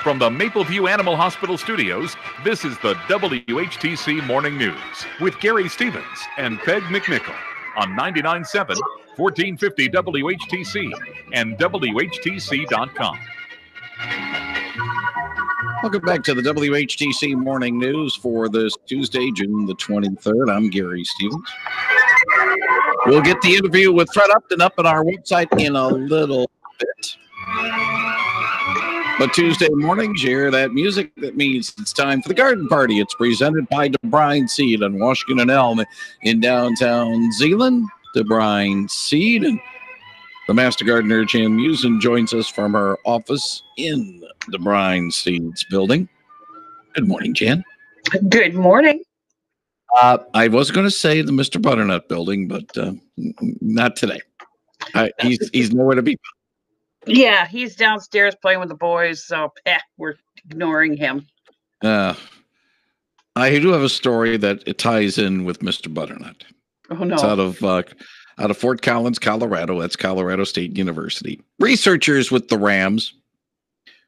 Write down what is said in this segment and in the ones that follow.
From the Mapleview Animal Hospital studios, this is the WHTC Morning News with Gary Stevens and Peg McNichol on 99.7, 1450 WHTC and WHTC.com. Welcome back to the WHTC Morning News for this Tuesday, June the 23rd. I'm Gary Stevens. We'll get the interview with Fred Upton up on our website in a little bit. But Tuesday mornings, you hear that music. That means it's time for the garden party. It's presented by DeBruyn Seed on Washington and Elm in downtown Zeeland. DeBruyn Seed. And the Master Gardener, Jan Meeuwsen, joins us from her office in the DeBruyn Seeds building. Good morning, Jan. Good morning. I was going to say the Mr. Butternut building, but not today. He's nowhere to be. Yeah, he's downstairs playing with the boys, so we're ignoring him. I do have a story that it ties in with Mr. Butternut. Oh no! It's out of Fort Collins, Colorado. That's Colorado State University. Researchers with the Rams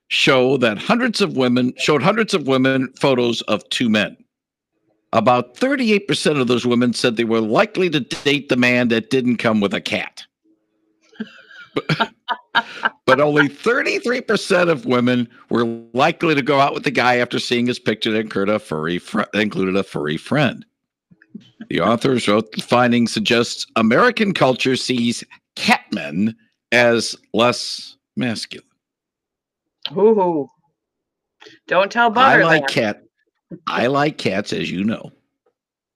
showed hundreds of women photos of two men. About 38% of those women said they were likely to date the man that didn't come with a cat. But only 33% of women were likely to go out with the guy after seeing his picture that included a furry friend. The authors wrote the findings suggests American culture sees catmen as less masculine. Ooh. Don't tell Butter. I like cats, as you know.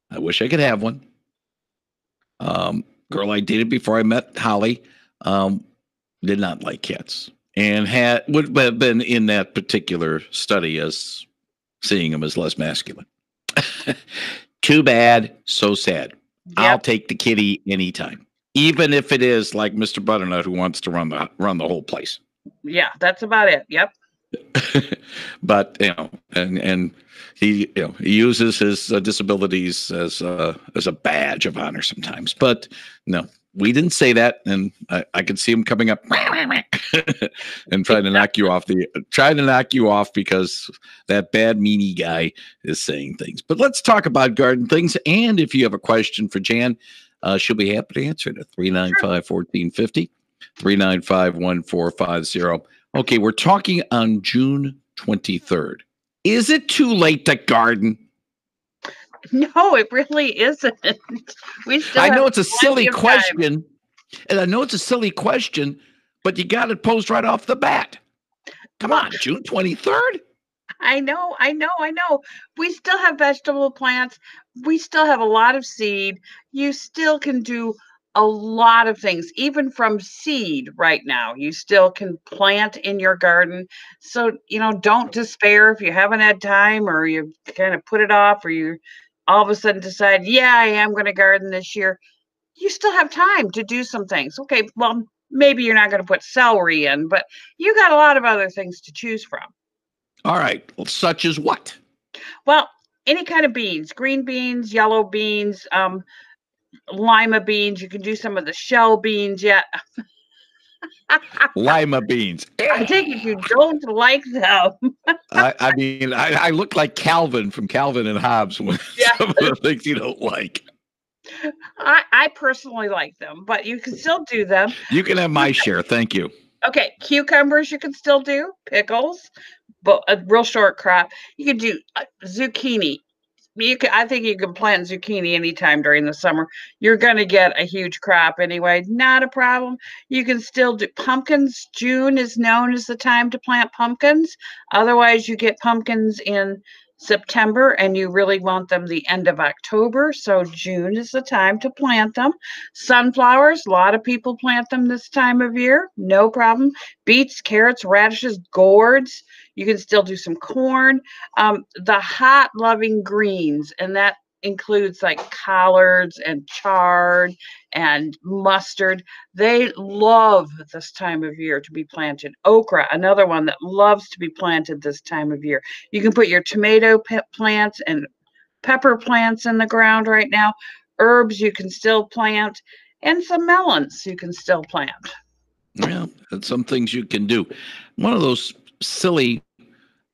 I wish I could have one. Girl I dated before I met Holly did not like cats and would have been in that particular study as seeing them as less masculine. Too bad, so sad. Yep. I'll take the kitty anytime, even if it is like Mr. Butternut who wants to run the whole place. Yeah, that's about it. Yep. But and he he uses his disabilities as a badge of honor sometimes. But no, we didn't say that, and I could see him coming up and trying to knock you off because that bad meanie guy is saying things. But let's talk about garden things. And if you have a question for Jan, she'll be happy to answer it at 395-1450, 395-1450. Okay, we're talking on June 23rd. Is it too late to garden? No, it really isn't. I know it's a silly question, but you got it posed right off the bat. Come on, June 23rd? I know. We still have vegetable plants. We still have a lot of seed. You still can do a lot of things, even from seed right now. You still can plant in your garden. So, don't despair if you haven't had time or you kind of put it off or you all of a sudden decide, yeah, I am going to garden this year. You still have time to do some things. Okay, well, maybe you're not going to put celery in, but you got a lot of other things to choose from. All right. Well, such as what? Well, any kind of beans, green beans, yellow beans, lima beans. You can do some of the shell beans yet. Lima beans. I think if you don't like them. I look like Calvin from Calvin and Hobbes with some of the things you don't like. I personally like them, but you can still do them. You can have my share. Thank you. Okay. Cucumbers you can still do. Pickles, but a real short crop. You can do zucchini. I think you can plant zucchini anytime during the summer. You're going to get a huge crop anyway. Not a problem. You can still do pumpkins. June is known as the time to plant pumpkins. Otherwise, you get pumpkins in September, and you really want them the end of October. So June is the time to plant them. Sunflowers, a lot of people plant them this time of year. No problem. Beets, carrots, radishes, gourds. You can still do some corn. The hot loving greens, and that includes like collards and chard and mustard. They love this time of year to be planted. Okra, another one that loves to be planted this time of year. You can put your tomato plants and pepper plants in the ground right now. herbs you can still plant, and some melons you can still plant. Well, that's some things you can do. One of those silly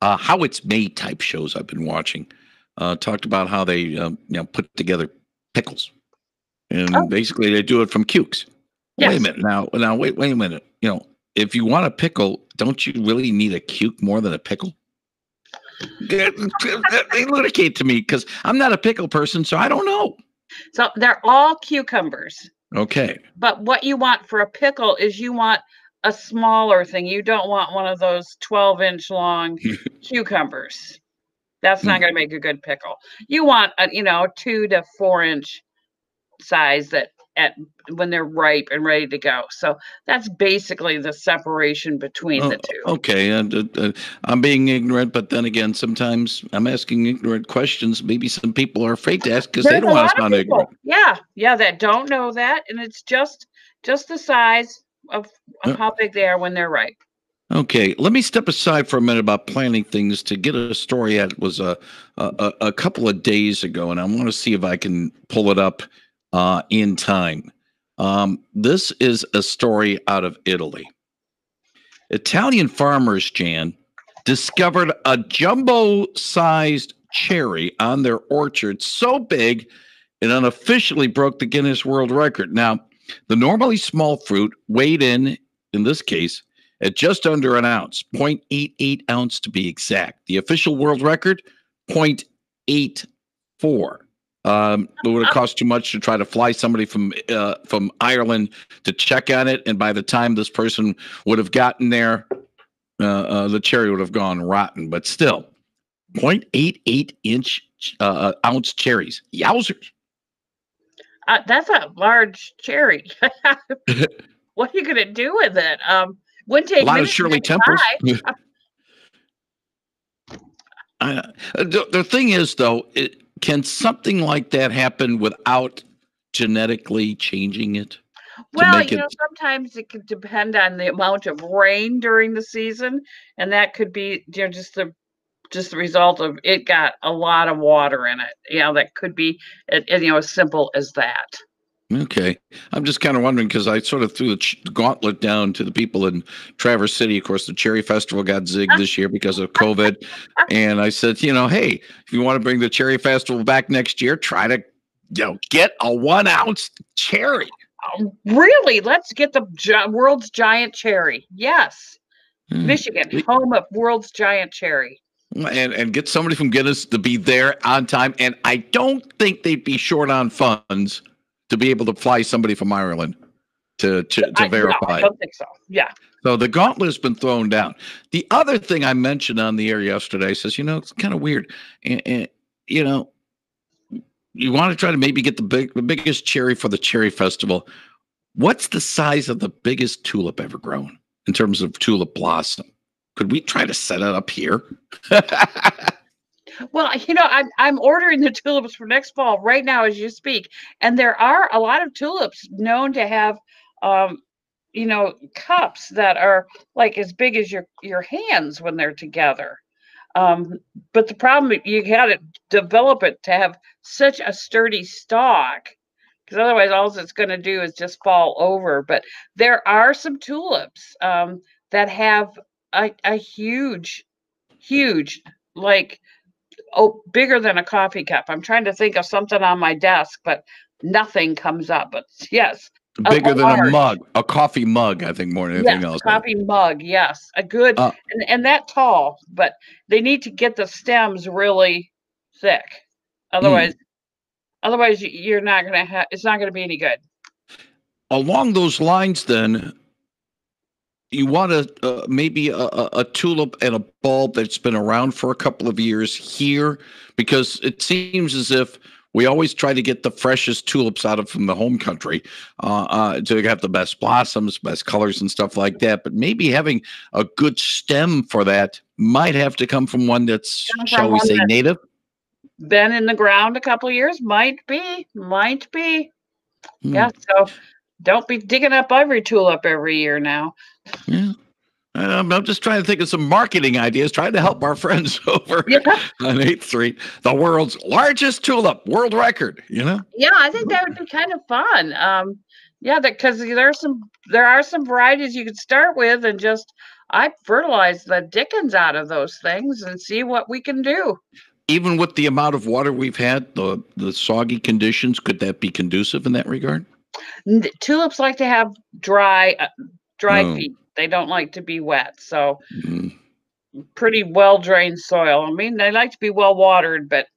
how it's made type shows I've been watching talked about how they put together pickles, and basically they do it from cukes. Yes. Wait a minute now. Wait a minute. If you want a pickle, don't you really need a cuke more than a pickle? They lubricate to me because I'm not a pickle person, so I don't know. So they're all cucumbers. Okay. But what you want for a pickle is you want a smaller thing. You don't want one of those 12-inch long cucumbers. That's not going to make a good pickle. You want a 2 to 4 inch size when they're ripe and ready to go. So that's basically the separation between the two. Okay, I'm being ignorant, but then again, sometimes I'm asking ignorant questions. Maybe some people are afraid to ask because they don't want to sound ignorant. Yeah, that don't know that, and it's just the size of how big they are when they're ripe. Okay, let me step aside for a minute about planting things to get a story that was a couple of days ago, and I want to see if I can pull it up in time. This is a story out of Italy. Italian farmers, Jan, discovered a jumbo-sized cherry on their orchard so big it unofficially broke the Guinness World Record. Now, the normally small fruit weighed in this case, at just under an ounce, 0.88 ounce to be exact. The official world record, 0.84. It would have cost too much to try to fly somebody from Ireland to check on it, and by the time this person would have gotten there, the cherry would have gone rotten. But still, 0.88 ounce cherries. Yowzers! That's a large cherry. What are you going to do with it? Wouldn't take a lot of Shirley Temples. The thing is, though, can something like that happen without genetically changing it? Well, sometimes it could depend on the amount of rain during the season, and that could be just the result of it got a lot of water in it. That could be as simple as that. Okay. I'm just kind of wondering because I sort of threw the gauntlet down to the people in Traverse City. Of course, the Cherry Festival got zigged this year because of COVID. And I said, hey, if you want to bring the Cherry Festival back next year, try to get a 1 ounce cherry. Really? Let's get the world's giant cherry. Yes. Michigan, home of world's giant cherry. And get somebody from Guinness to be there on time. And I don't think they'd be short on funds to be able to fly somebody from Ireland to verify. No, I don't think so. Yeah. So the gauntlet has been thrown down. The other thing I mentioned on the air yesterday says, it's kind of weird. And you want to try to maybe get the biggest cherry for the Cherry Festival. What's the size of the biggest tulip ever grown in terms of tulip blossom? Could we try to set it up here? Well, I'm ordering the tulips for next fall right now as you speak, and there are a lot of tulips known to have, cups that are like as big as your hands when they're together. But the problem, you got to develop it to have such a sturdy stalk, because otherwise all it's going to do is just fall over. But there are some tulips that have a huge, bigger than a coffee cup. I'm trying to think of something on my desk, but nothing comes up. But yes, bigger than a mug, a coffee mug, I think, more than anything else. Coffee mug, yes, a good and that tall. But they need to get the stems really thick, otherwise you're not gonna have. It's not gonna be any good. Along those lines, then. You want maybe a tulip and a bulb that's been around for a couple of years here, because it seems as if we always try to get the freshest tulips from the home country to have the best blossoms, best colors and stuff like that. But maybe having a good stem for that might have to come from one that's, shall we say, native. Been in the ground a couple of years, might be. Yeah, so don't be digging up every tulip every year now. Yeah. I'm just trying to think of some marketing ideas, trying to help our friends over Yeah. on 8th Street. The world's largest tulip, world record, Yeah, I think that would be kind of fun. Yeah, because there are some varieties you could start with and just I fertilize the dickens out of those things and see what we can do. Even with the amount of water we've had, the soggy conditions, could that be conducive in that regard? Tulips like to have dry Oh. feet. They don't like to be wet. So Mm. pretty well drained soil. I mean, they like to be well watered, but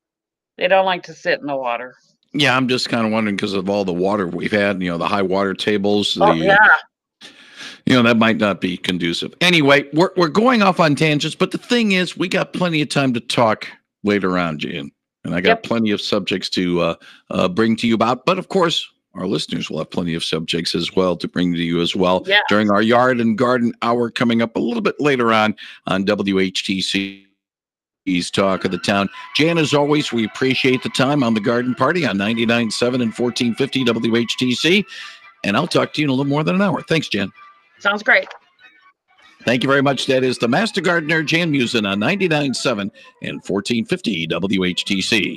they don't like to sit in the water. Yeah, I'm just kind of wondering because of all the water we've had, the high water tables, Oh, yeah. that might not be conducive. Anyway, we're going off on tangents, but the thing is, we got plenty of time to talk later on, Jan, and I got plenty of subjects to bring to you about. But of course, our listeners will have plenty of subjects as well to bring to you as well during our Yard and Garden Hour coming up a little bit later on WHTC. Talk of the Town. Jan, as always, we appreciate the time on the Garden Party on 99.7 and 1450 WHTC. And I'll talk to you in a little more than an hour. Thanks, Jan. Sounds great. Thank you very much. That is the Master Gardener, Jan Meeuwsen, on 99.7 and 1450 WHTC.